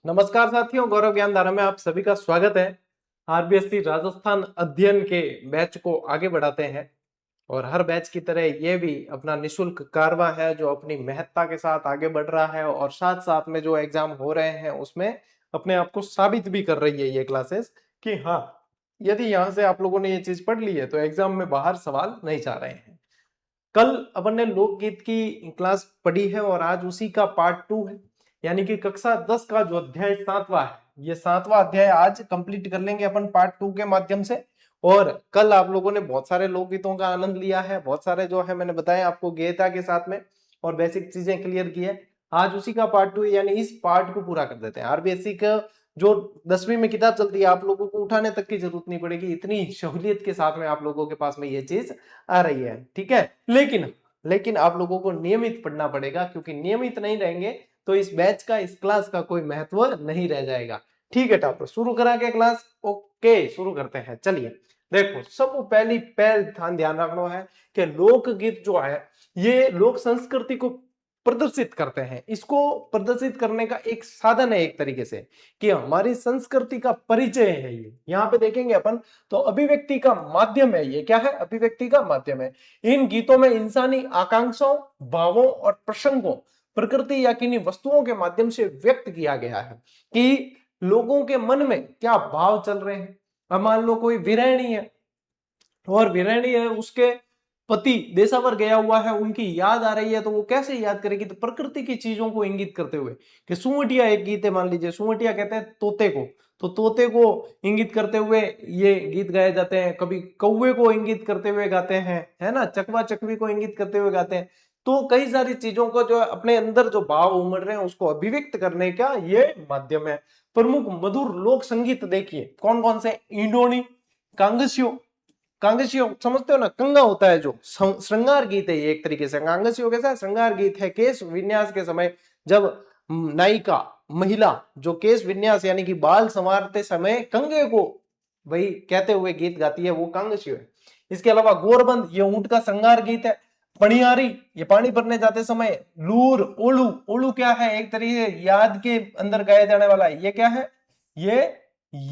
नमस्कार साथियों, गौरव ज्ञान धारा में आप सभी का स्वागत है। आरबीएससी राजस्थान अध्ययन के बैच को आगे बढ़ाते हैं और हर बैच की तरह ये भी अपना निशुल्क कारवा है जो अपनी महत्ता के साथ आगे बढ़ रहा है और साथ साथ में जो एग्जाम हो रहे हैं उसमें अपने आप को साबित भी कर रही है ये क्लासेस कि हाँ, यदि यहाँ से आप लोगों ने ये चीज पढ़ ली है तो एग्जाम में बाहर सवाल नहीं जा रहे हैं। कल अपन ने लोकगीत की क्लास पढ़ी है और आज उसी का पार्ट 2 है, यानी कि कक्षा 10 का जो अध्याय 7वां है, ये 7वां अध्याय आज कंप्लीट कर लेंगे अपन पार्ट 2 के माध्यम से। और कल आप लोगों ने बहुत सारे लोकगीतों का आनंद लिया है, बहुत सारे जो है मैंने बताया आपको गेयता के साथ में और बेसिक चीजें क्लियर की है। आज उसी का पार्ट 2 यानी इस पार्ट को पूरा कर देते हैं। आरबीएससी का जो 10वीं में किताब चलती है आप लोगों को उठाने तक की जरूरत नहीं पड़ेगी, इतनी सहूलियत के साथ में आप लोगों के पास में ये चीज आ रही है। ठीक है, लेकिन आप लोगों को नियमित पढ़ना पड़ेगा, क्योंकि नियमित नहीं रहेंगे तो इस बैच का, इस क्लास का कोई महत्व नहीं रह जाएगा। ठीक है टॉपर, शुरू करा के क्लास? ओके, शुरू करते हैं। चलिए देखो, सब पहली ध्यान रखना है कि लोकगीत जो है ये लोक संस्कृति को प्रदर्शित करते हैं। इसको प्रदर्शित करने का एक साधन है, एक तरीके से कि हमारी संस्कृति का परिचय है। ये यहाँ पे देखेंगे अपन तो अभिव्यक्ति का माध्यम है। ये क्या है? अभिव्यक्ति का माध्यम है। इन गीतों में इंसानी आकांक्षाओं, भावों और प्रसंगों, प्रकृति या किन्हीं वस्तुओं के माध्यम से व्यक्त किया गया है कि लोगों के मन में क्या भाव चल रहे हैं। अब मान लो कोई विरहणी है और विरहणी है, उसके पति देशावर गया हुआ है, उनकी याद आ रही है, तो वो कैसे याद करेगी? तो प्रकृति की चीजों को इंगित करते हुए कि सुवटिया एक गीत है, मान लीजिए सुवटिया कहते हैं तोते को, तो तोते को इंगित करते हुए ये गीत गाए जाते हैं। कभी कौवे को इंगित करते हुए गाते हैं, है ना, चकवा चकवी को इंगित करते हुए गाते हैं। तो कई सारी चीजों को जो अपने अंदर जो भाव उमड़ रहे हैं उसको अभिव्यक्त करने का ये माध्यम है। प्रमुख मधुर लोक संगीत देखिए कौन कौन से। इंडोनी, कांगसियो, कांगसियो समझते हो ना, कंगा होता है जो श्रृंगार गीत है ये एक तरीके से। कांगसियो कैसा श्रृंगार गीत है। केश विन्यास के समय जब नायिका महिला जो केश विन्यास यानी कि बाल संवारते समय कंगे को वही कहते हुए गीत गाती है, वो कांगसियो है। इसके अलावा गोरबंद, ये ऊंट का श्रृंगार गीत है। पणियारी, ये पानी भरने जाते समय। लूर, ओलू, ओलू क्या है? एक तरीके याद के अंदर गाया जाने वाला है। ये क्या है? ये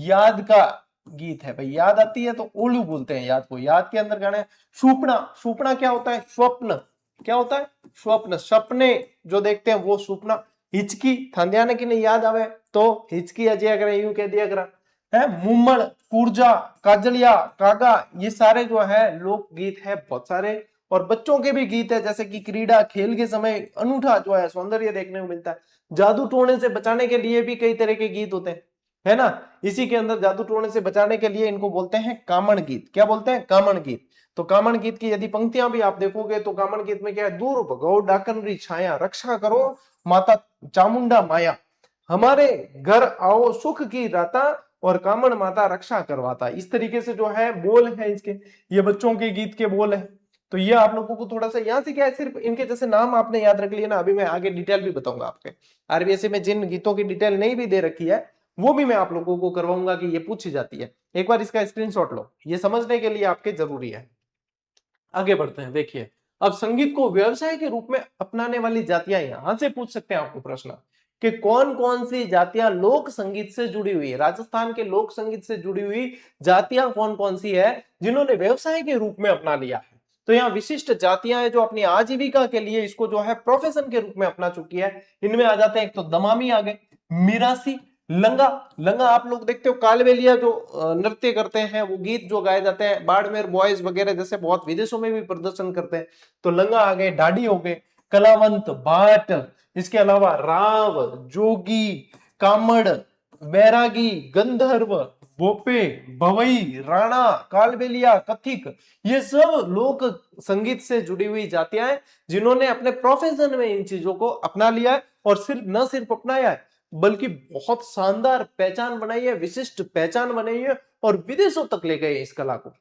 याद का गीत है भाई। याद आती है तो ओलू बोलते हैं याद को, याद के अंदर गाने। सुपना, सुपना क्या होता है? स्वप्न। क्या होता है? स्वप्न, सपने जो देखते हैं वो सुपना। हिचकी, थांदियाने की नहीं याद आवे तो हिचकी अजय करे, यूं कह दिया करा है। मुम्मड़, कुर्जा, काजलिया, कागा, ये सारे जो है लोक गीत है बहुत सारे। और बच्चों के भी गीत है, जैसे कि क्रीड़ा खेल के समय अनूठा जो है सौंदर्य देखने को मिलता है। जादू टोने से बचाने के लिए भी कई तरह के गीत होते हैं, है ना। इसी के अंदर जादू टोने से बचाने के लिए इनको बोलते हैं कामण गीत। क्या बोलते हैं? कामण गीत। तो कामण गीत की यदि पंक्तियां भी आप देखोगे तो कामण गीत में क्या है? दूर भगो डाकनरी छाया, रक्षा करो माता चामुंडा माया, हमारे घर आओ सुख की राता, और कामण माता रक्षा करवाता। इस तरीके से जो है बोल है इसके, ये बच्चों के गीत के बोल है। तो ये आप लोगों को थोड़ा सा यहाँ से क्या है, सिर्फ इनके जैसे नाम आपने याद रख लिया ना। अभी मैं आगे डिटेल भी बताऊंगा आपके। आरबीएससी में जिन गीतों की डिटेल नहीं भी दे रखी है वो भी मैं आप लोगों को करवाऊंगा कि ये पूछी जाती है। एक बार इसका स्क्रीनशॉट लो, ये समझने के लिए आपके जरूरी है। आगे बढ़ते हैं। देखिए, अब संगीत को व्यवसाय के रूप में अपनाने वाली जातियां, यहां से पूछ सकते हैं आपको प्रश्न कि कौन कौन सी जातियां लोक संगीत से जुड़ी हुई है। राजस्थान के लोक संगीत से जुड़ी हुई जातियां कौन कौन सी है जिन्होंने व्यवसाय के रूप में अपना लिया है? तो यहाँ विशिष्ट जातियां हैं जो अपनी आजीविका के लिए इसको जो है प्रोफेशन के रूप में अपना चुकी है। इनमें आ जाते हैं, एक तो दमामी आ गए, मिरासी, लंगा। लंगा आप लोग देखते हो कालबेलिया जो नृत्य करते हैं, वो गीत जो गाए जाते हैं, बाड़मेर बॉयज वगैरह जैसे बहुत विदेशों में भी प्रदर्शन करते हैं, तो लंगा आ गए। ढाडी हो गए, कलावंत, भाट, इसके अलावा राव, जोगी, कामड़, बैरागी, गंधर्व, भोपे, भवई, राणा, कालबेलिया, कथिक, ये सब लोक संगीत से जुड़ी हुई जातियां हैं जिन्होंने अपने प्रोफेशन में इन चीजों को अपना लिया है। और सिर्फ न सिर्फ अपनाया है बल्कि बहुत शानदार पहचान बनाई है, विशिष्ट पहचान बनाई है और विदेशों तक ले गए इस कला को।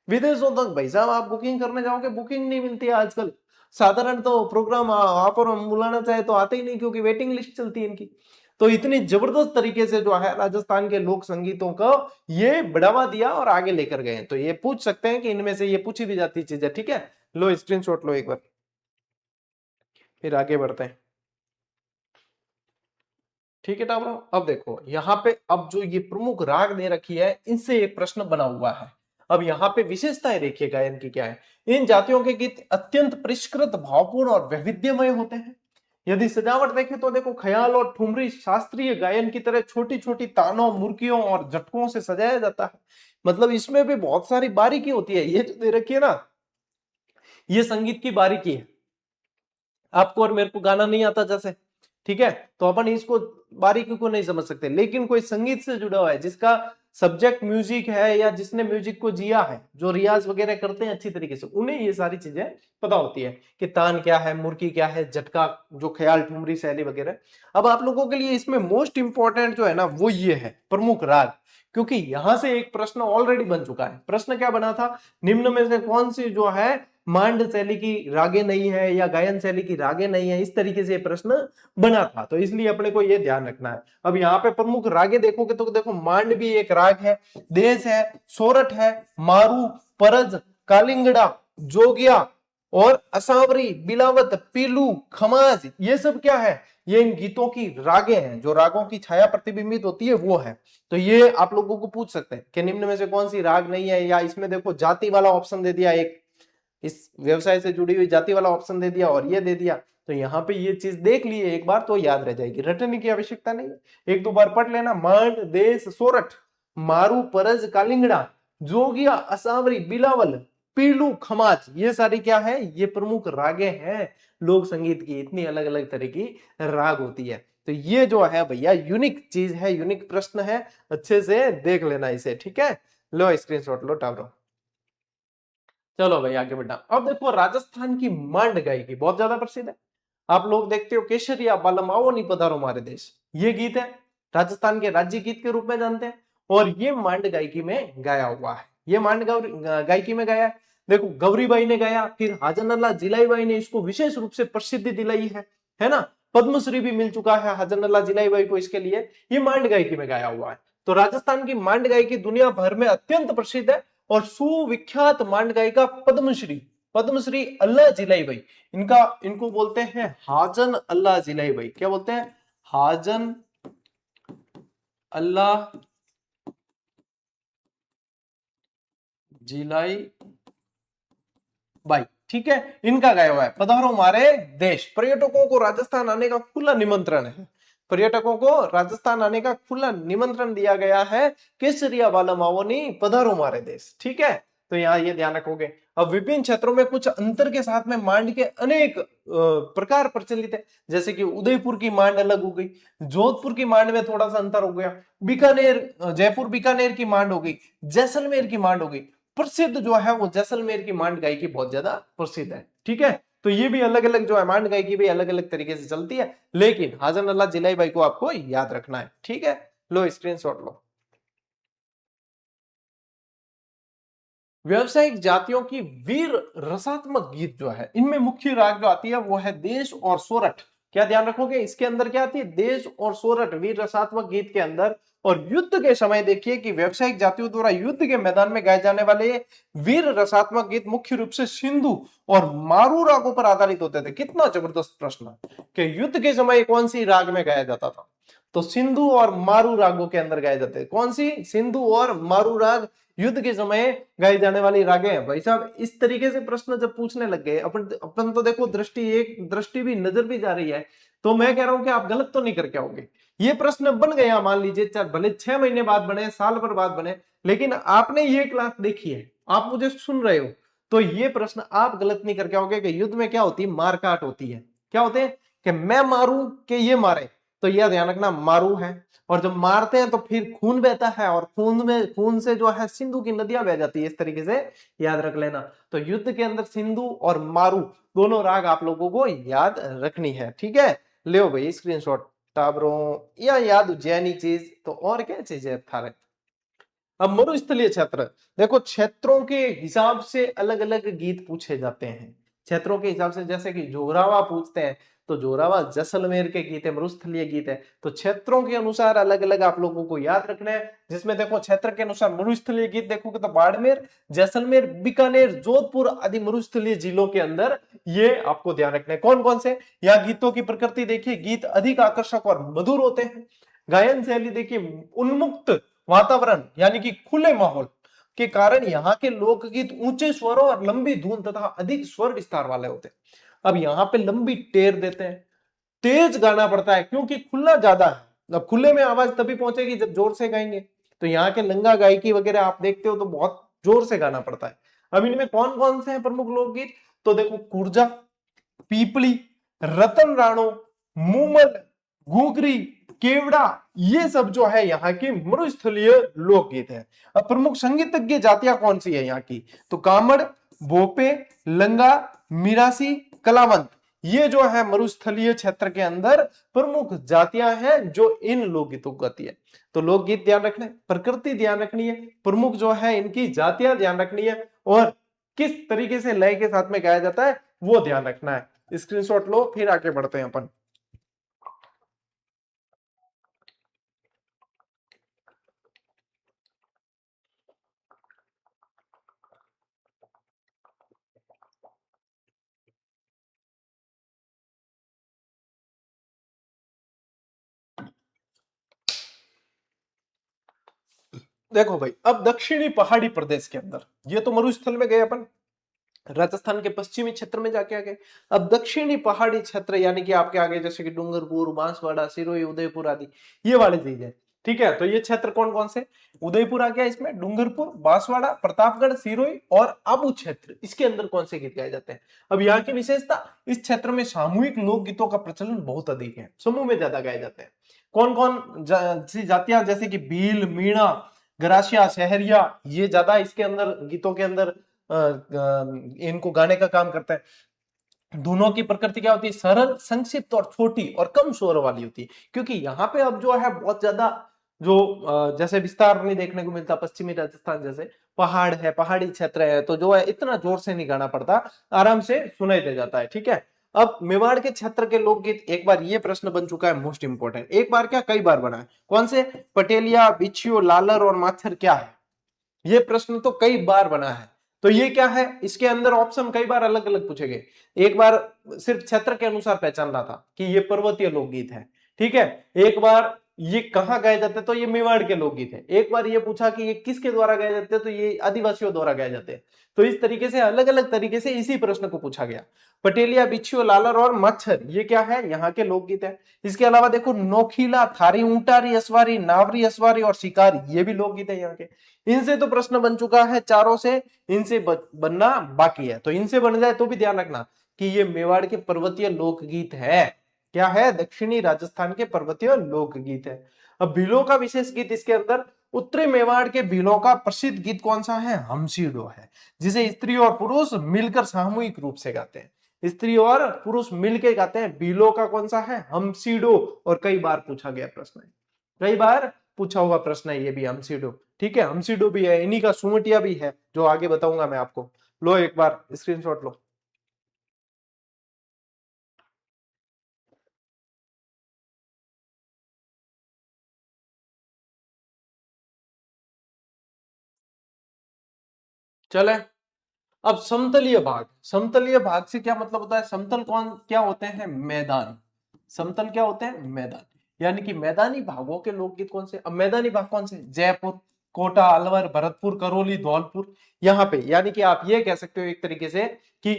विदेशों तक भाई साहब आप बुकिंग करने जाओगे, बुकिंग नहीं मिलती है आजकल। साधारण तो प्रोग्राम आप और हम बुलाना चाहे तो आते ही नहीं, क्योंकि वेटिंग लिस्ट चलती है इनकी। तो इतनी जबरदस्त तरीके से जो है राजस्थान के लोक संगीतों को ये बढ़ावा दिया और आगे लेकर गए। तो ये पूछ सकते हैं कि इनमें से ये पूछी भी जाती चीज है। ठीक है, लो स्क्रीनशॉट लो एक बार, फिर आगे बढ़ते हैं। ठीक है टाबरों, अब देखो यहाँ पे अब जो ये प्रमुख राग दे रखी है इनसे एक प्रश्न बना हुआ है। अब यहाँ पे विशेषताएं देखिए गायन की क्या है। इन जातियों के गीत अत्यंत परिष्कृत, भावपूर्ण और वैविध्यमय होते हैं। यदि सजावट देखें तो देखो ख्याल और ठुमरी शास्त्रीय गायन की तरह छोटी छोटी तानों, मुर्कियों और झटकों से सजाया जाता है। मतलब इसमें भी बहुत सारी बारीकी होती है। ये जो दे रखी है ना, ये संगीत की बारीकी है। आपको और मेरे को गाना नहीं आता जैसे, ठीक है, तो अपन इसको बारीकी को नहीं समझ सकते, लेकिन कोई संगीत से जुड़ा हुआ है, जिसका सब्जेक्ट म्यूजिक है या जिसने म्यूजिक को जिया है, जो रियाज वगैरह करते हैं अच्छी तरीके से, उन्हें ये सारी चीजें पता होती है कि तान क्या है, मुर्की क्या है, झटका, जो ख्याल, ठुमरी, शैली वगैरह। अब आप लोगों के लिए इसमें मोस्ट इंपॉर्टेंट जो है ना वो ये है प्रमुख राग, क्योंकि यहां से एक प्रश्न ऑलरेडी बन चुका है। प्रश्न क्या बना था, निम्न में से कौन सी जो है मांड शैली की रागे नहीं है या गायन शैली की रागे नहीं है, इस तरीके से प्रश्न बना था, तो इसलिए अपने को यह ध्यान रखना है। अब यहाँ पे प्रमुख रागे देखोगे तो देखो मांड भी एक राग है, देश है, सोरठ है, मारू, परज, कालिंगड़ा, जोगिया और असावरी, बिलावत, पीलू, खमाज, ये सब क्या है, ये इन गीतों की रागे हैं। जो रागों की छाया प्रतिबिंबित होती है वो है। तो ये आप लोगों को पूछ सकते हैं कि निम्न में से कौन सी राग नहीं है, या इसमें देखो जाति वाला ऑप्शन दे दिया, एक इस व्यवसाय से जुड़ी हुई जाति वाला ऑप्शन दे दिया और ये दे दिया। तो यहाँ पे ये चीज देख लिए एक बार तो याद रह जाएगी, रटने की आवश्यकता नहीं है, एक दो बार पढ़ लेना। मांड, देश, सोरठ, मारू, परज, कालिंगड़ा, जोगिया, असावरी, बिलावल, पीलू, खमाज, ये सारी क्या है, ये प्रमुख रागे हैं लोक संगीत की। इतनी अलग अलग तरह की राग होती है। तो ये जो है भैया यूनिक चीज है, यूनिक प्रश्न है, अच्छे से देख लेना इसे, ठीक है। लो स्क्रीनशॉट लो टावरो। चलो भाई आगे बढ़ना। अब देखो राजस्थान की मांड गायकी बहुत ज्यादा प्रसिद्ध है। आप लोग देखते हो केशरिया बालम आओ नहीं पधारो हमारे देश, ये गीत है, राजस्थान के राज्य गीत के रूप में जानते हैं, और ये मांड गायकी में गाया हुआ है। ये मांड गायकी में गाया है। देखो गौरीबाई ने गाया, फिर हाजनल्ला जिलाईबाई ने इसको विशेष रूप से प्रसिद्धि दिलाई है ना। पद्मश्री भी मिल चुका है हाजनल्ला जिलाईबाई को इसके लिए। ये मांड गायकी में गाया हुआ है। तो राजस्थान की मांड गायकी दुनिया भर में अत्यंत प्रसिद्ध है, और सुविख्यात मांड गायिका पद्मश्री, पद्मश्री अल्लाह जिलाईबाई, इनको बोलते हैं हाजन अल्लाह जिलाईबाई। क्या बोलते हैं, हाजन अल्लाह जिलाई बाई, ठीक है। इनका गाया हुआ है पधारो हमारे देश। पर्यटकों को राजस्थान आने का खुला निमंत्रण है, पर्यटकों को राजस्थान आने का खुला निमंत्रण दिया गया है। केसरिया वाला मावनी पधारो हमारे देश, ठीक है। तो यहाँ ये ध्यान रखोगे। अब विभिन्न क्षेत्रों में कुछ अंतर के साथ में मांड के अनेक प्रकार प्रचलित है। जैसे कि उदयपुर की मांड अलग हो गई, जोधपुर की मांड में थोड़ा सा अंतर हो गया, बीकानेर, जयपुर बीकानेर की मांड हो गई, जैसलमेर की मांड हो गई। प्रसिद्ध जो है वो जैसलमेर की मांड गायकी बहुत ज्यादा प्रसिद्ध है, ठीक है। तो ये भी अलग अलग जो है मांड गायकी भी अलग अलग तरीके से चलती है, लेकिन हाजन अल्लाह जिलाईबाई को आपको याद रखना है, ठीक है। लो स्क्रीनशॉट लो। व्यवसायिक जातियों की वीर रसात्मक गीत जो है, इनमें मुख्य राग जो आती है वो है देश और सोरठ। क्या ध्यान रखोगे, इसके अंदर क्या आती है, देश और सोरठ, वीर रसात्मक गीत के अंदर। और युद्ध के समय देखिए कि व्यवसायिक जातियों द्वारा युद्ध के मैदान में गाए जाने वाले वीर रसात्मक गीत मुख्य रूप से सिंधु और मारू रागों पर आधारित होते थे। कितना जबरदस्त प्रश्न कि युद्ध के समय कौन सी राग में गाया जाता था, तो सिंधु और मारू रागों के अंदर गाए जाते हैं। कौन सी, सिंधु और मारू राग युद्ध के समय गाई जाने वाली रागे हैं। भाई साहब इस तरीके से प्रश्न जब पूछने लग गए, अपन तो देखो दृष्टि भी, नजर भी जा रही है, तो मैं कह रहा हूं कि आप गलत तो नहीं करके आओगे। ये प्रश्न बन गया, मान लीजिए चाहे भले 6 महीने बाद बने, साल भर बाद बने, लेकिन आपने ये क्लास देखी है, आप मुझे सुन रहे हो, तो ये प्रश्न आप गलत नहीं करके आओगे कि युद्ध में क्या होती है, मारकाट होती है। क्या होते हैं कि मैं मारू कि ये मारे, तो यह ध्यान रखना मारू है। और जब मारते हैं तो फिर खून बहता है, और खून से जो है सिंधु की नदियां बह जाती है, इस तरीके से याद रख लेना। तो युद्ध के अंदर सिंधु और मारू दोनों राग आप लोगों को याद रखनी है, ठीक है। ले भाई स्क्रीनशॉट टाबरों, या याद उज्जैनी चीज तो और क्या चीज है थारे। अब मरुस्थलीय क्षेत्र देखो, क्षेत्रों के हिसाब से अलग अलग गीत पूछे जाते हैं। क्षेत्रों के हिसाब से, जैसे कि जोरावा पूछते हैं तो जोरावर जैसलमेर के गीत है, मरुस्थलीय गीत है। तो क्षेत्रों के अनुसार अलग अलग आप लोगों को याद रखना है, जिसमें देखो क्षेत्र के अनुसार मरुस्थलीय गीत देखोगे तो बाड़मेर, जैसलमेर, बीकानेर, जोधपुर आदि मरुस्थलीय जिलों के अंदर ये आपको ध्यान रखना है। कौन कौन से? यहाँ गीतों की प्रकृति देखिए, गीत अधिक आकर्षक और मधुर होते हैं। गायन शैली देखिए, उन्मुक्त वातावरण यानी कि खुले माहौल के कारण यहाँ के लोकगीत ऊंचे स्वरों और लंबी धुन तथा अधिक स्वर विस्तार वाले होते हैं। अब यहाँ पे लंबी टेर देते हैं, तेज गाना पड़ता है क्योंकि खुला ज्यादा है। अब खुले में आवाज तभी पहुंचेगी जब जोर से गाएंगे। तो यहाँ के लंगा गायकी वगैरह आप देखते हो तो बहुत जोर से गाना पड़ता है। अब इनमें कौन कौन से हैं प्रमुख लोकगीत? तो देखो, कुर्जा, पीपली, रतन राणो, मूमल, घूगरी, केवड़ा, ये सब जो है यहाँ की मरुस्थलीय लोकगीत है। अब प्रमुख संगीतज्ञ जातियां कौन सी है यहाँ की? तो कामड़, भोपे, लंगा, मिरासी, कलावंत, ये जो है मरुस्थलीय क्षेत्र के अंदर प्रमुख जातियां हैं जो इन लोकगीतों को गाती है। तो लोकगीत ध्यान रखना है, प्रकृति ध्यान रखनी है, प्रमुख जो है इनकी जातियां ध्यान रखनी है, और किस तरीके से लय के साथ में गाया जाता है वो ध्यान रखना है। स्क्रीनशॉट लो, फिर आगे बढ़ते हैं अपन। देखो भाई, अब दक्षिणी पहाड़ी प्रदेश के अंदर, ये तो मरुस्थल में गए अपन, राजस्थान के पश्चिमी क्षेत्र में जाके आ गए। अब दक्षिणी पहाड़ी क्षेत्र यानी कि आपके आगे जैसे कि डूंगरपुर, बांसवाड़ा, सिरोही, उदयपुर आदि ये वाली चीजें, ठीक है। तो ये क्षेत्र कौन कौन से? उदयपुर आ गया इसमें, डूंगरपुर, बांसवाड़ा, प्रतापगढ़, सिरोही और आबू क्षेत्र, इसके अंदर कौन से गीत गाए जाते हैं? अब यहाँ की विशेषता, इस क्षेत्र में सामूहिक लोक गीतों का प्रचलन बहुत अधिक है, समूह में ज्यादा गाए जाते हैं। कौन कौन सी जातियां? जैसे कि भील, मीणा, गरासिया, शहरिया, ये ज्यादा इसके अंदर गीतों के अंदर इनको गाने का काम करता है। धुनों की प्रकृति क्या होती है? सरल, संक्षिप्त और छोटी और कम स्वर वाली होती है, क्योंकि यहाँ पे अब जो है बहुत ज्यादा जो जैसे विस्तार नहीं देखने को मिलता। पश्चिमी राजस्थान जैसे पहाड़ है, पहाड़ी क्षेत्र है, तो जो है इतना जोर से नहीं गाना पड़ता, आराम से सुनाई दे जाता है, ठीक है। अब मेवाड़ के क्षेत्र के लोकगीत, एक बार ये प्रश्न बन चुका है मोस्ट इंपोर्टेंट, एक बार क्या कई बार बना है। कौन से? पटेलिया, बिछियो, लालर और माछर क्या है? ये प्रश्न तो कई बार बना है। तो ये क्या है? इसके अंदर ऑप्शन कई बार अलग अलग पूछे गए। एक बार सिर्फ क्षेत्र के अनुसार पहचानना था कि ये पर्वतीय लोकगीत है, ठीक है। एक बार ये कहाँ गाए जाते हैं, तो ये मेवाड़ के लोकगीत है। एक बार ये पूछा कि ये किसके द्वारा गाए जाते हैं, तो ये आदिवासियों द्वारा गाए जाते हैं। तो इस तरीके से अलग अलग तरीके से इसी प्रश्न को पूछा गया। पटेलिया, बिच्छू, लालर और मच्छर, ये क्या है? यहाँ के लोकगीत है। इसके अलावा देखो, नोखीला, थारी, ऊंटारी, असवारी, नावरी, असवारी और शिकारी, ये भी लोकगीत है यहाँ के। इनसे तो प्रश्न बन चुका है चारों से, इनसे बनना बाकी है। तो इनसे बन जाए तो भी ध्यान रखना कि ये मेवाड़ के पर्वतीय लोकगीत है। क्या है? दक्षिणी राजस्थान के पर्वतीय लोकगीत है। अब भीलों का विशेष गीत इसके अंदर, उत्तरी मेवाड़ के भीलों का प्रसिद्ध गीत कौन सा है? हमसीडो है, जिसे स्त्री और पुरुष मिलकर सामूहिक रूप से गाते हैं। स्त्री और पुरुष मिलकर गाते हैं। भीलों का कौन सा है? हमसीडो। और कई बार पूछा गया प्रश्न है, कई बार पूछा हुआ प्रश्न है ये भी, हमसीडो, ठीक है। हमसीडो भी है, इन्हीं का सुमटिया भी है, जो आगे बताऊंगा मैं आपको। लो एक बार स्क्रीनशॉट लो। चले, अब समतलीय भाग। समतलीय भाग से क्या मतलब होता है? समतल कौन क्या होते हैं? मैदान। समतल क्या होते हैं? मैदान। यानी कि मैदानी भागों के लोकगीत कौन से? अब मैदानी भाग कौन से? जयपुर, कोटा, अलवर, भरतपुर, करौली, धौलपुर, यहाँ पे। यानी कि आप ये कह सकते हो एक तरीके से कि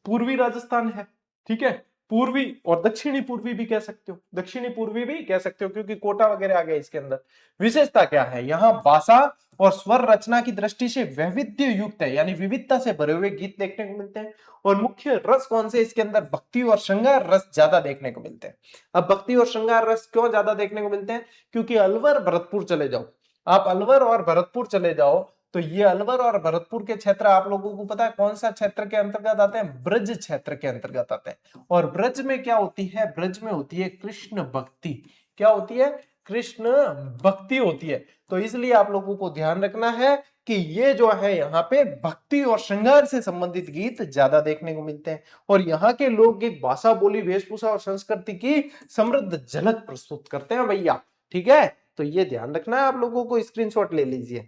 पूर्वी राजस्थान है, ठीक है। पूर्वी और दक्षिणी पूर्वी भी कह सकते हो, दक्षिणी पूर्वी भी कह सकते हो, क्योंकि कोटा वगैरह आ गया इसके अंदर। विशेषता क्या है? यहाँ भाषा और स्वर रचना की दृष्टि से वैविध्य युक्त है, यानी विविधता से भरे हुए गीत देखने को मिलते हैं। और मुख्य रस कौन से? इसके अंदर भक्ति और श्रृंगार रस ज्यादा देखने को मिलते हैं। अब भक्ति और श्रृंगार रस क्यों ज्यादा देखने को मिलते हैं? क्योंकि अलवर, भरतपुर चले जाओ, आप अलवर और भरतपुर चले जाओ, तो ये अलवर और भरतपुर के क्षेत्र आप लोगों को पता है कौन सा क्षेत्र के अंतर्गत आते हैं? ब्रज क्षेत्र के अंतर्गत आते हैं। और ब्रज में क्या होती है? ब्रज में होती है कृष्ण भक्ति। क्या होती है? कृष्ण भक्ति होती है। तो इसलिए आप लोगों को ध्यान रखना है कि ये जो है यहाँ पे भक्ति और श्रृंगार से संबंधित गीत ज्यादा देखने को मिलते हैं, और यहाँ के लोकगीत भाषा, बोली, वेशभूषा और संस्कृति की समृद्ध झलक प्रस्तुत करते हैं भैया। ठीक है, तो ये ध्यान रखना है आप लोगों को, स्क्रीनशॉट ले लीजिए।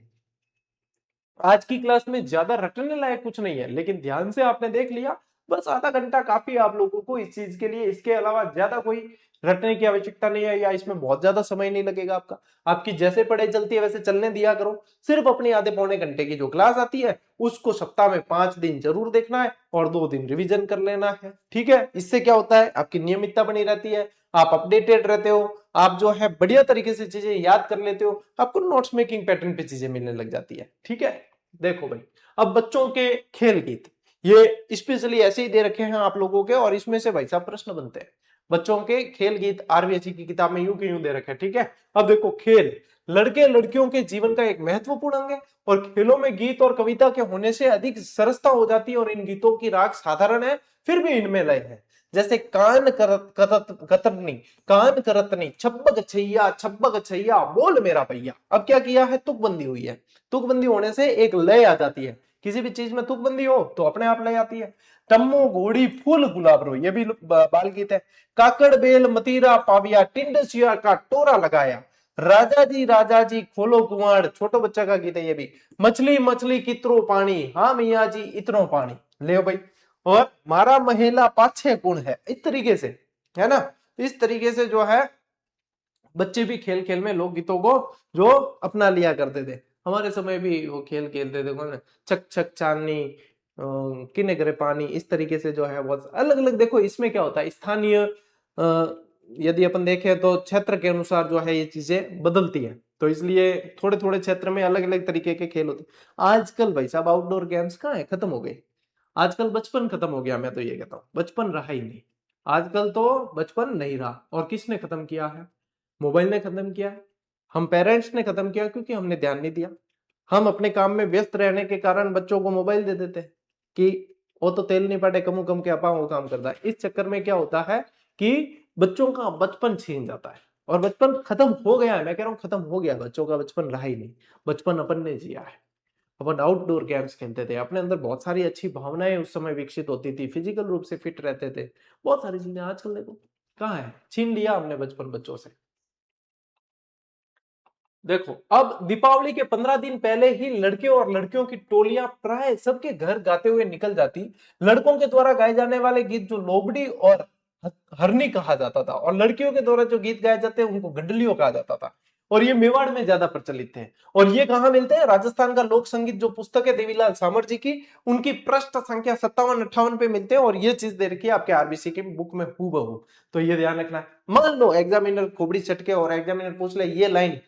आज की क्लास में ज्यादा रटने लायक कुछ नहीं है, लेकिन ध्यान से आपने देख लिया, बस आधा घंटा काफी आप लोगों को इस चीज के लिए। इसके अलावा ज्यादा कोई रटने की आवश्यकता नहीं है, या इसमें बहुत ज्यादा समय नहीं लगेगा आपका। आपकी जैसे पढ़ाई चलती है वैसे चलने दिया करो। सिर्फ अपनी आधे पौने घंटे की जो क्लास आती है उसको सप्ताह में 5 दिन जरूर देखना है और 2 दिन रिवीजन कर लेना है। ठीक है, इससे क्या होता है, आपकी नियमितता बनी रहती है, आप अपडेटेड रहते हो, आप जो है बढ़िया तरीके से चीजें याद कर लेते हो, आपको नोट्स मेकिंग पैटर्न पे चीजें मिलने लग जाती है। ठीक है, देखो भाई, अब बच्चों के खेल गीत ये स्पेशली ऐसे ही दे रखे हैं आप लोगों के, और इसमें से भाई साहब प्रश्न बनते हैं। बच्चों के खेल गीत आरबीएसई की किताब में यूं के यूं दे रखे हैं। ठीक है, अब देखो, खेल लड़के लड़कियों के जीवन का एक महत्वपूर्ण अंग है, और खेलों में गीत और कविता के होने से अधिक सरसता हो जाती है, और इन गीतों की राग साधारण है फिर भी इनमें लय है। जैसे कान करत कतरनी, कान करतनी, छब्बक छैया बोल मेरा भैया। अब क्या किया है, तुकबंदी हुई है। तुकबंदी होने से एक लय आ जाती है, किसी भी चीज में तुकबंदी हो तो अपने आप लय आती है। टम्मो घोड़ी फूल गुलाब रो, ये भी बाल गीत है। काकड़ बेल मतीरा पाविया, टिंडसिया का टोरा लगाया, राजा जी खोलो कुआड़, छोटो बच्चा का गीत है ये भी। मछली मछली कितरो पानी, हाँ मियाँ जी इतनो पानी, ले भाई। और मारा महिला पाछे गुण है, इस तरीके से, है ना। इस तरीके से जो है बच्चे भी खेल खेल में लोक गीतों को जो अपना लिया करते थे। हमारे समय भी वो खेल खेलते थे, कौन, छक छक चांदनी, किने करे पानी, इस तरीके से जो है बहुत अलग अलग। देखो इसमें क्या होता है, स्थानीय यदि अपन देखें तो क्षेत्र के अनुसार जो है ये चीजें बदलती है, तो इसलिए थोड़े थोड़े क्षेत्र में अलग अलग तरीके के खेल होते हैं। आजकल भाई साहब आउटडोर गेम्स कहाँ है, खत्म हो गए। आजकल बचपन खत्म हो गया, मैं तो ये कहता हूँ बचपन रहा ही नहीं। आजकल तो बचपन नहीं रहा, और किसने खत्म किया है, मोबाइल ने खत्म किया है। हम पेरेंट्स ने खत्म किया, क्योंकि हमने ध्यान नहीं दिया। हम अपने काम में व्यस्त रहने के कारण बच्चों को मोबाइल दे देते हैं कि वो तो तेल नहीं पाटे कमू कम के अपा वो काम करता है। इस चक्कर में क्या होता है कि बच्चों का बचपन छीन जाता है, और बचपन खत्म हो गया है। मैं कह रहा हूं खत्म हो गया, बच्चों का बचपन रहा ही नहीं। बचपन अपन ने जिया है, अपन आउटडोर गेम्स खेलते थे, अपने अंदर बहुत सारी अच्छी भावनाएं उस समय विकसित होती थी, फिजिकल रूप से फिट रहते थे, बहुत सारी चीजें। आजकल देखो कहाँ है, छीन लिया हमने बचपन बच्चों से। देखो, अब दीपावली के 15 दिन पहले ही लड़के और लड़कियों की टोलियां प्राय सबके घर गाते हुए निकल जाती। लड़कों के द्वारा गाए जाने वाले गीत जो लोबड़ी और हरनी कहा जाता था, और लड़कियों के द्वारा जो गीत गाए जाते हैं उनको गडलियों कहा जाता था, और ये मेवाड़ में ज्यादा प्रचलित थे। और ये कहाँ मिलते हैं, राजस्थान का लोक संगीत जो पुस्तक है देवीलाल सामर जी की, उनकी पृष्ठ संख्या 57-58 पे मिलते हैं, और ये चीज दे रखी है आपके आरबीसी की बुक में हूबहू। तो ये ध्यान रखना है। मान लो एग्जामिनर खोपड़ी चटके और एग्जामिनर पूछ ले ये लाइन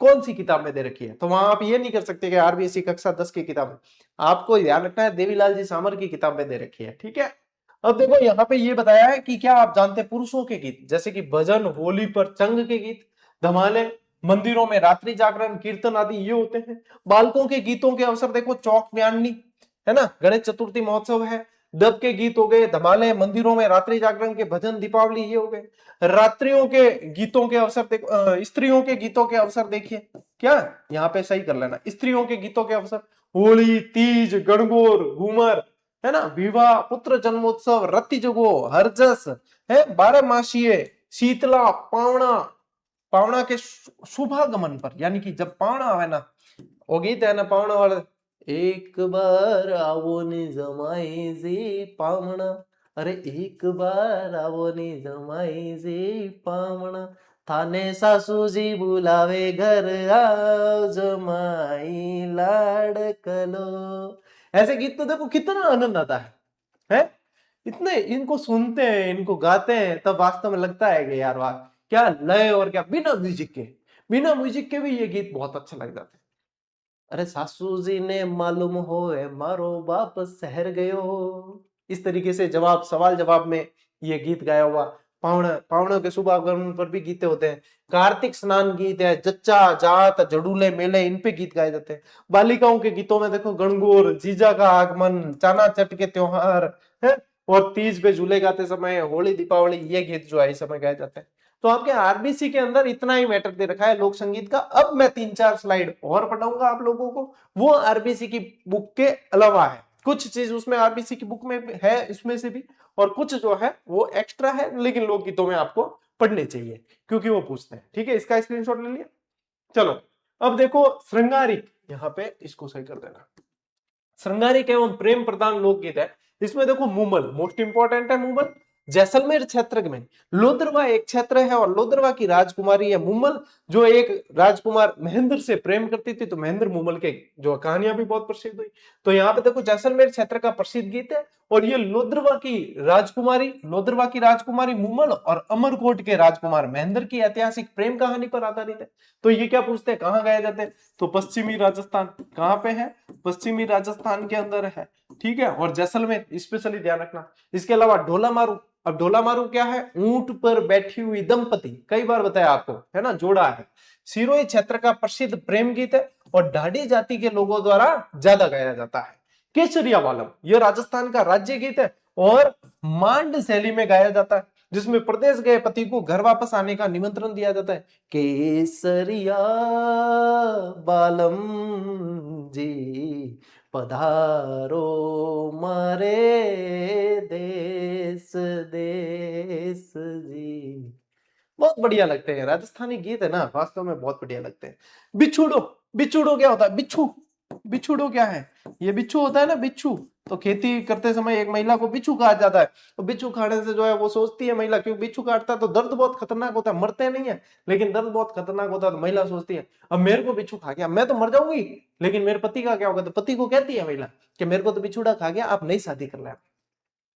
कौन सी किताब में दे रखी है, तो वहां आप ये नहीं कर सकते कि आरबीएससी कक्षा 10 की किताब में। आपको ध्यान रखना है देवीलाल जी सामर की किताब में दे रखी है। ठीक है, अब देखो यहाँ पे ये बताया है कि क्या आप जानते हैं पुरुषों के गीत जैसे कि भजन, होली पर चंग के गीत, धमाले, मंदिरों में रात्रि जागरण, कीर्तन आदि ये होते हैं। बालकों के गीतों के अवसर देखो चौक ब्याननी, है ना, गणेश चतुर्थी महोत्सव है, डब के गीत हो गए, धमाले, मंदिरों में रात्रि जागरण के भजन, दीपावली ये हो गए। रात्रियों के गीतों के अवसर देखो, स्त्रियों के गीतों के अवसर देखिए, क्या यहाँ पे सही कर लेना, स्त्रियों के गीतों के अवसर होली, तीज, गणगौर, घूमर, है ना, विवाह, पुत्र जन्मोत्सव, रति जगो, हरजस, है, 12 मासीय, शीतला, पावना, पावना के शुभागमन पर, यानी कि जब पावना आवे ना, वो गीत है ना पावना वाला, एक बार आवो ने जमाई जे पावना, अरे एक बार आवो ने जमाई जे पावना, थाने सासूजी बुलावे घर आओ जमाई लाडकलो। ऐसे गीत तो देखो कितना आनंद आता है? इतने इनको सुनते हैं, इनको गाते हैं, तब वास्तव में लगता है कि यार वाह क्या लय, और क्या बिना म्यूजिक के भी ये गीत बहुत अच्छा लग जाते हैं। अरे सासू जी ने मालूम हो मारो बाप शहर गयो, इस तरीके से जवाब सवाल जवाब में ये गीत गाया हुआ। पावणों के शुभ आगमन पर भी गीते होते हैं। कार्तिक स्नान गीत है, जच्चा जात जड़ूले मेले, इन पे गीत गाए जाते हैं। बालिकाओं के गीतों में देखो गणगौर, जीजा का आगमन, चाना चट के त्योहार है, और तीज पे झूले गाते समय, होली, दीपावली, ये गीत जो है इस समय गाए जाते हैं। तो आपके आरबीसी के अंदर इतना ही मैटर दे रखा है लोक संगीत का। अब मैं 3-4 स्लाइड और पढ़ाऊंगा आप लोगों को, वो आरबीसी की बुक के अलावा है। कुछ चीज उसमें आरबीसी की बुक में है इसमें से भी, और कुछ जो है वो एक्स्ट्रा है, लेकिन लोकगीतों में आपको पढ़ने चाहिए क्योंकि वो पूछते हैं। ठीक है, इसका स्क्रीनशॉट ले लिया। चलो अब देखो श्रृंगारिक, यहां पे इसको सही कर देना। श्रृंगारिक एवं प्रेम प्रधान लोकगीत है। इसमें देखो मुमल मोस्ट इंपॉर्टेंट है। मुमल जैसलमेर क्षेत्र में लोदरवा एक क्षेत्र है और लोदरवा की राजकुमारी है मुमल, जो एक राजकुमार महेंद्र से प्रेम करती थी, तो महेंद्र मुमल के जो कहानियां भी बहुत प्रसिद्ध हुई। तो यहाँ पे देखो जैसलमेर क्षेत्र का प्रसिद्ध गीत है, और ये लोदरवा की राजकुमारी मुमल और अमरकोट के राजकुमार महेंद्र की ऐतिहासिक प्रेम कहानी पर आधारित है। तो ये क्या पूछते हैं, कहाँ गाया जाते हैं, तो पश्चिमी राजस्थान। कहाँ पे है, पश्चिमी राजस्थान के अंदर है। ठीक है, और जैसलमेर स्पेशली ध्यान रखना। इसके अलावा ढोला मारू, अब ढोला मारू क्या है, ऊंट पर बैठी हुई दंपति, कई बार बताया आपको है ना, जोड़ा है। सिरोही क्षेत्र का प्रसिद्ध प्रेम गीत है और ढाडी जाति के लोगों द्वारा ज्यादा गाया जाता है। केसरिया वालम यह राजस्थान का राज्य गीत है और मांड शैली में गाया जाता है, जिसमें प्रदेश गए पति को घर वापस आने का निमंत्रण दिया जाता है। केसरिया बालम जी पधारो मारे देश देश जी। बहुत बढ़िया लगते हैं राजस्थानी गीत है ना, वास्तव में बहुत बढ़िया लगते हैं। बिछुड़ो, बिछुड़ो क्या होता है, बिच्छू, बिछुड़ो क्या है, ये बिच्छू होता है ना, बिच्छू। तो खेती करते समय एक महिला को बिच्छू काट जाता है, तो बिच्छू खाने से जो है वो सोचती है महिला, क्योंकि बिच्छू काटता है तो दर्द बहुत खतरनाक होता है, मरते नहीं है लेकिन दर्द बहुत खतरनाक होता है। तो महिला सोचती है अब मेरे को बिच्छू खा गया, मैं तो मर जाऊंगी, लेकिन मेरे पति का क्या होगा। तो पति को कहती है महिला कि मेरे को तो बिच्छूड़ा खा गया, आप नई शादी कर लेना।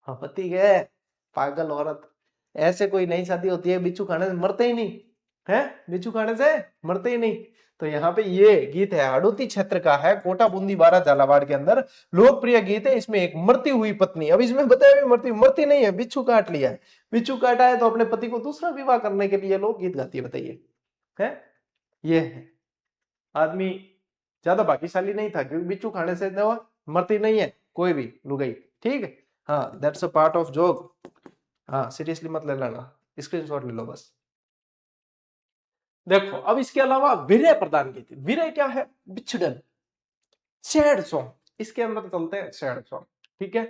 हाँ, पति गए, पागल औरत, ऐसे कोई नई शादी होती है, बिच्छू खाने से मरते ही नहीं है, बिच्छू खाने से मरते ही नहीं। तो यहाँ पे ये गीत है, हाड़ौती क्षेत्र का है, कोटा बूंदी बारा झालावाड़ के अंदर लोकप्रिय गीत है। इसमें एक मरती हुई पत्नी, अब इसमें बताया भी मरती नहीं है, बिच्छू काट लिया है, बिच्छू काटा है तो अपने पति को दूसरा विवाह करने के लिए लोग गीत गाती है। बताइए, है ये है। आदमी ज्यादा भाग्यशाली नहीं था, क्योंकि बिच्छू खाने से मरती नहीं है कोई भी लुगाई। ठीक है, हाँ, that's a part of joke. हाँ, सीरियसली मत ले लेना, स्क्रीनशॉट ले लो बस। देखो अब इसके अलावा विरह प्रदान की थी। विरह क्या है, बिछड़न, सैड सॉन्ग, इसके अंदर चलते हैं सैड सॉन्ग। ठीक है,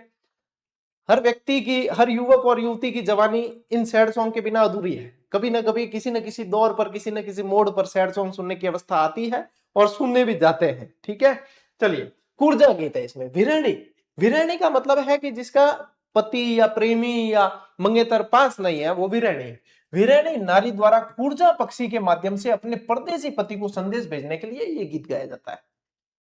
हर व्यक्ति की, हर युवक और युवती की जवानी इन सैड सॉन्ग के बिना अधूरी है। कभी ना कभी, किसी न किसी दौर पर, किसी न किसी मोड़ पर सैड सॉन्ग सुनने की अवस्था आती है और सुनने भी जाते हैं। ठीक है, चलिए, कुर्जा गीत है इसमें। विरहणी, विरहणी का मतलब है कि जिसका पति या प्रेमी या मंगेतर पास नहीं है, वो विरहणी है। विरहणी नारी द्वारा कुर्जा पक्षी के माध्यम से अपने परदेसी पति को संदेश भेजने के लिए ये गीत गाया जाता है।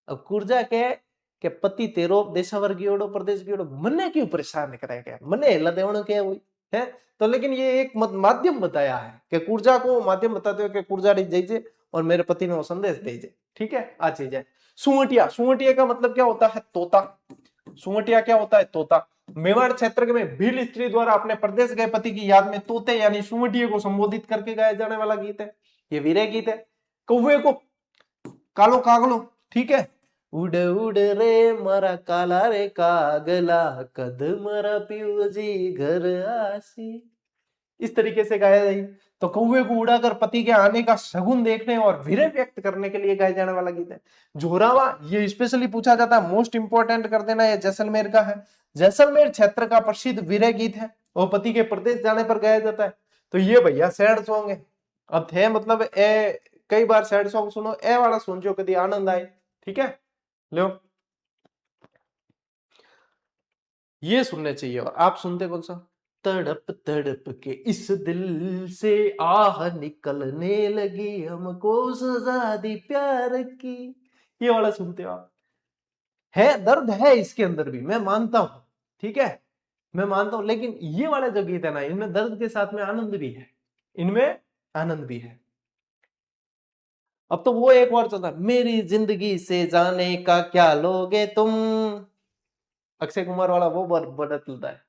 अब कुर्जा के पति तेरो देशावर गयोड़ो प्रदेश गयोड़ो, मने क्यों परेशान करेगा, मने हिला देवण के हुई है। तो लेकिन ये एक माध्यम बताया है कि कुर्जा को माध्यम बताते हो कि कुर्जा जाइए और मेरे पति ने वो संदेश दीजिए। ठीक है, आ चीज है। सुवटिया, सुवटिया का मतलब क्या होता है, तोता। सुवटिया क्या होता है, तोता। मेवाड़ क्षेत्र में भील स्त्री द्वारा अपने प्रदेश गए पति की याद में तोते यानी सुवटिये को संबोधित करके गाया जाने वाला गीत है। ये विरह गीत है। कौवे को कालो कागलो, ठीक है, उड़ उड़ रे मारा काला रे कागला, कद मारा पियो जी घर आसी, इस तरीके से गाया जाए। तो कौवे को उड़ाकर पति के आने का शगुन देखने और विरह व्यक्त करने के लिए गाया जाने वाला गीत है। जोरावा, ये स्पेशली पूछा जाता है, मोस्ट इंपोर्टेंट कर देना, ये जैसलमेर का है। जैसलमेर क्षेत्र का प्रसिद्ध विरह गीत है और पति के प्रदेश जाने पर गाया जाता है। तो ये भैया सैड सॉन्ग है। अब थे मतलब ए, कई बार सैड सॉन्ग सुनो, ए वाला सुन जो कभी आनंद आए। ठीक है, लो ये सुनने चाहिए। और आप सुनते कौन सा, तड़प तड़प के इस दिल से आह निकलने लगी, हमको सजा दी प्यार की, ये वाला सुनते हो आप। है दर्द है इसके अंदर भी, मैं मानता हूं, ठीक है, मैं मानता हूं, लेकिन ये वाला जो गीत है ना, इनमें दर्द के साथ में आनंद भी है, इनमें आनंद भी है। अब तो वो एक और चलता, मेरी जिंदगी से जाने का क्या लोगे तुम, अक्षय कुमार वाला, वो बड़ा चलता है।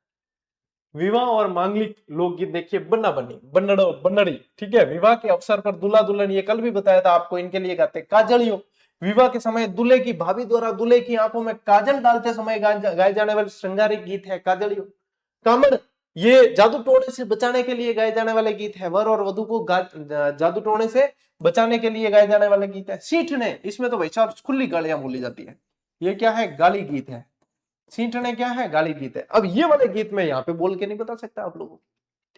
विवाह और मांगलिक लोकगीत देखिए, बन्ना बन्नी, बन्नड़ो बन्नड़ी, ठीक है, विवाह के अवसर पर दूल्हा दुल्हन, ये कल भी बताया था आपको, इनके लिए गाते। काजलियो, विवाह के समय दूल्हे की भाभी द्वारा दूल्हे की आंखों में काजल डालते समय गाए जाने वाले श्रृंगारिक गीत है काजलियो। कामड़, ये जादू टोने से बचाने के लिए गाए जाने वाले गीत है। वर और वधु को जादू टोने से बचाने के लिए गाए जाने वाले गीत है। सींठने, इसमें तो भाई साहब खुली गालियां बोली जाती है। ये क्या है? गाली गीत है। सींठने क्या है? गाली गीत है। अब ये वाले गीत में यहाँ पे बोल के नहीं बता सकता आप लोगों को,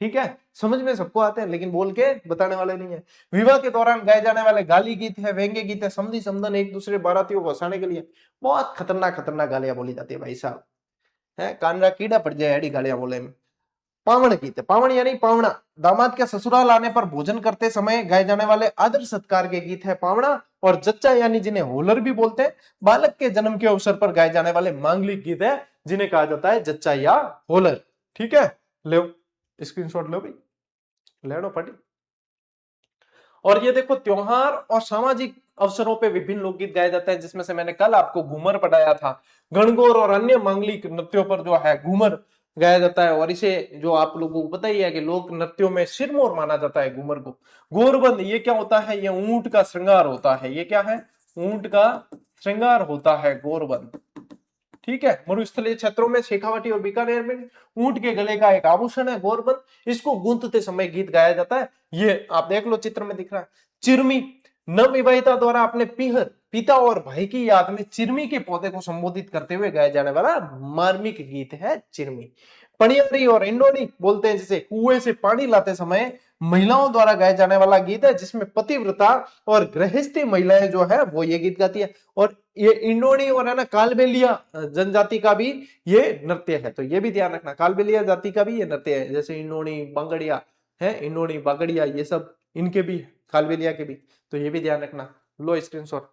ठीक है? समझ में सबको आते हैं लेकिन बोल के बताने वाले नहीं है। विवाह के दौरान गाए जाने वाले गाली गीत है, व्यंग्य गीत है, समधी समधन, एक दूसरे बारातियों को हंसाने के लिए बहुत खतरनाक खतरनाक गालियां बोली जाती है भाई साहब, है कानरा कीड़ा पड़ जाए ऐडी गालियां बोले में। पावण गीत है, पावण यानी पावणा, दामाद के ससुराल आने पर भोजन करते समय गाए जाने वाले आदर सत्कार के गीत है पावणा। और जच्चा यानी जिन्हें होलर भी बोलते हैं, बालक के जन्म के अवसर पर गाए जाने वाले मांगलिक गीत है जिन्हें कहा जाता है जच्चा या होलर, ठीक है? लो स्क्रीनशॉट लो भाई, लेनो पढ़ी। और ये देखो, त्योहार और सामाजिक अवसरों पे विभिन्न लोकगीत गाए जाते हैं, जिसमें से मैंने कल आपको घूमर पढ़ाया था। गणगौर और अन्य मांगलिक नृत्यों पर जो है घूमर गाया जाता है, और इसे जो आप लोगों को पता ही है कि लोक नृत्यों में सिरमौर माना जाता है घूमर को। गोरबंद ये क्या होता है? ये ऊंट का श्रृंगार होता है। ये क्या है? ऊंट का श्रृंगार होता है गोरबंद, ठीक है? मरुस्थलीय क्षेत्रों में शेखावाटी और बीकानेर में ऊंट के गले का एक आभूषण है गोरबंद। इसको गूंथते समय गीत गाया जाता है। ये आप देख लो, चित्र में दिख रहा है। चिरमी, नवविवाहिता द्वारा अपने पीहर पिता और भाई की याद में चिरमी के पौधे को संबोधित करते हुए गाया जाने वाला मार्मिक गीत है चिरमी। पणियारी और इंडोनी बोलते हैं जिसे कुएं से पानी लाते समय महिलाओं द्वारा गाया जाने वाला गीत है, जिसमें पतिव्रता और गृहस्थी महिलाएं जो है वो ये गीत गाती है। और ये इंडोनी और है ना कालबेलिया जनजाति का भी ये नृत्य है, तो ये भी ध्यान रखना, कालबेलिया जाति का भी ये नृत्य है। जैसे इंडोनी बांगड़िया है, इंडोनी बागड़िया, ये सब इनके भी, कालबेलिया के भी, तो ये भी ध्यान रखना। लो स्क्रीनशॉट।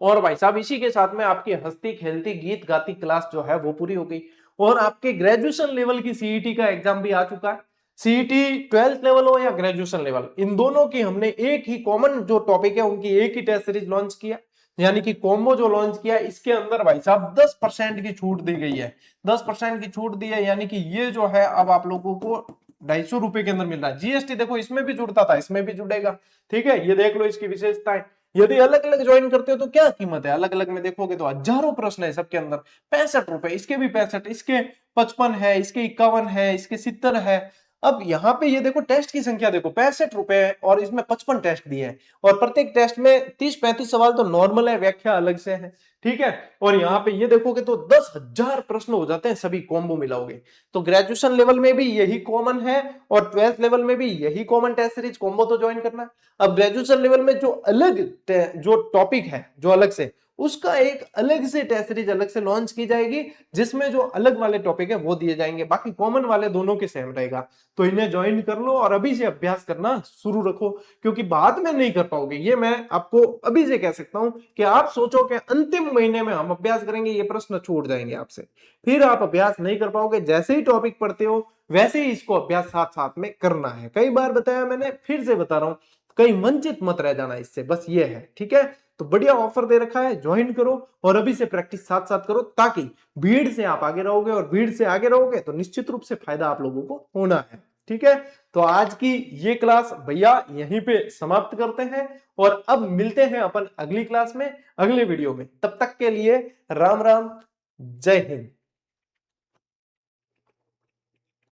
और भाई साहब इसी के साथ में आपकी हंसती खेलती गीत गाती क्लास जो है वो पूरी हो गई। और आपके ग्रेजुएशन लेवल की सीईटी का एग्जाम भी आ चुका है। सीईटी 12th लेवल हो या ग्रेजुएशन लेवल, इन दोनों की हमने एक ही कॉमन जो टॉपिक है उनकी एक ही टेस्ट सीरीज लॉन्च किया, यानी कि कॉम्बो जो लॉन्च किया। इसके अंदर भाई साहब 10% की छूट दी गई है, 10% की छूट दी है, यानी कि ये जो है अब आप लोगों को 250 रुपए के अंदर मिल रहा है। जीएसटी देखो इसमें भी जुड़ता था, इसमें भी जुड़ेगा, ठीक है? ये देख लो इसकी विशेषताएं। यदि अलग अलग ज्वाइन करते हो तो क्या कीमत है? अलग अलग में देखोगे तो हजारों प्रश्न है सबके अंदर। 65 रुपए, इसके भी 65, इसके 55 है, इसके 51 है, इसके 70 है। अब यहाँ पे ये देखो टेस्ट की संख्या देखो, 65 रुपए और इसमें 55 टेस्ट दिए हैं। और प्रत्येक टेस्ट में 30-35 सवाल तो नॉर्मल है, व्याख्या अलग से है, ठीक है? और यहाँ पे ये देखोगे तो 10,000 प्रश्न हो जाते हैं सभी कॉम्बो मिलाओगे। तो ग्रेजुएशन लेवल में भी यही कॉमन है और 12th लेवल में भी यही कॉमन टेस्ट सीरीज कॉम्बो तो ज्वाइन करना है। अब ग्रेजुएशन लेवल में जो अलग जो टॉपिक है जो अलग से, उसका एक अलग से टेस्ट सीरीज अलग से लॉन्च की जाएगी, जिसमें जो अलग वाले टॉपिक है वो दिए जाएंगे, बाकी कॉमन वाले दोनों के सेम रहेगा। तो इन्हें ज्वाइन कर लो और अभी से अभ्यास करना शुरू रखो, क्योंकि बाद में नहीं कर पाओगे। ये मैं आपको अभी से कह सकता हूं कि आप सोचो कि अंतिम महीने में हम अभ्यास करेंगे, ये प्रश्न छूट जाएंगे आपसे, फिर आप अभ्यास नहीं कर पाओगे। जैसे ही टॉपिक पढ़ते हो वैसे ही इसको अभ्यास साथ साथ में करना है। कई बार बताया मैंने, फिर से बता रहा हूं, कहीं वंचित मत रह जाना इससे, बस ये है, ठीक है? तो बढ़िया ऑफर दे रखा है, ज्वाइन करो और अभी से प्रैक्टिस साथ साथ करो, ताकि भीड़ से आप आगे रहोगे, और भीड़ से आगे रहोगे तो निश्चित रूप से फायदा आप लोगों को होना है, ठीक है? तो आज की ये क्लास भैया यहीं पे समाप्त करते हैं, और अब मिलते हैं अपन अगली क्लास में, अगले वीडियो में। तब तक के लिए राम राम, जय हिंद।